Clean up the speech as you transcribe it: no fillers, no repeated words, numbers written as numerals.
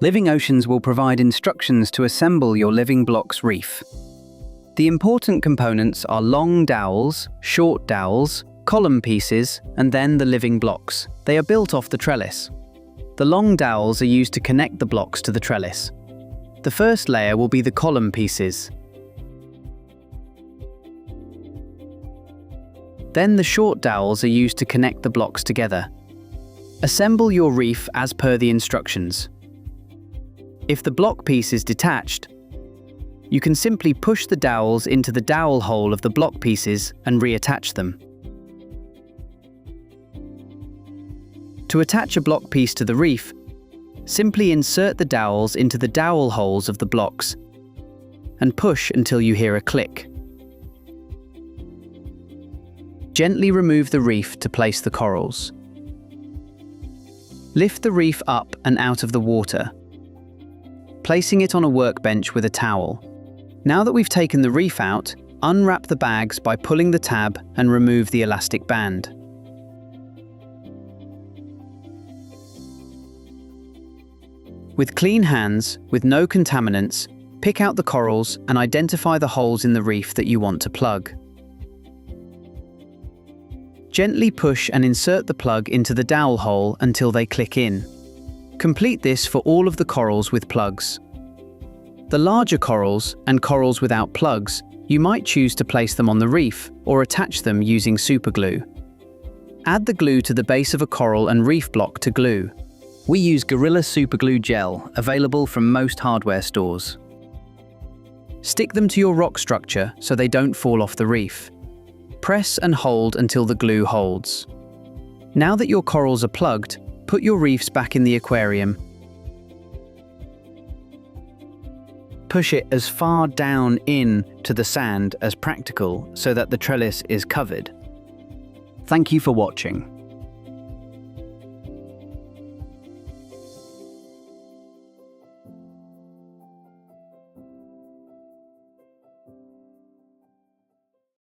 Living Oceans will provide instructions to assemble your living blocks reef. The important components are long dowels, short dowels, column pieces, and then the living blocks. They are built off the trellis. The long dowels are used to connect the blocks to the trellis. The first layer will be the column pieces. Then the short dowels are used to connect the blocks together. Assemble your reef as per the instructions. If the block piece is detached, you can simply push the dowels into the dowel hole of the block pieces and reattach them. To attach a block piece to the reef, simply insert the dowels into the dowel holes of the blocks and push until you hear a click. Gently remove the reef to place the corals. Lift the reef up and out of the water, placing it on a workbench with a towel. Now that we've taken the reef out, unwrap the bags by pulling the tab and remove the elastic band. With clean hands, with no contaminants, pick out the corals and identify the holes in the reef that you want to plug. Gently push and insert the plug into the dowel hole until they click in. Complete this for all of the corals with plugs. The larger corals and corals without plugs, you might choose to place them on the reef or attach them using superglue. Add the glue to the base of a coral and reef block to glue. We use Gorilla Superglue Gel, available from most hardware stores. Stick them to your rock structure so they don't fall off the reef. Press and hold until the glue holds. Now that your corals are plugged, put your reefs back in the aquarium. Push it as far down in to the sand as practical so that the trellis is covered. Thank you for watching.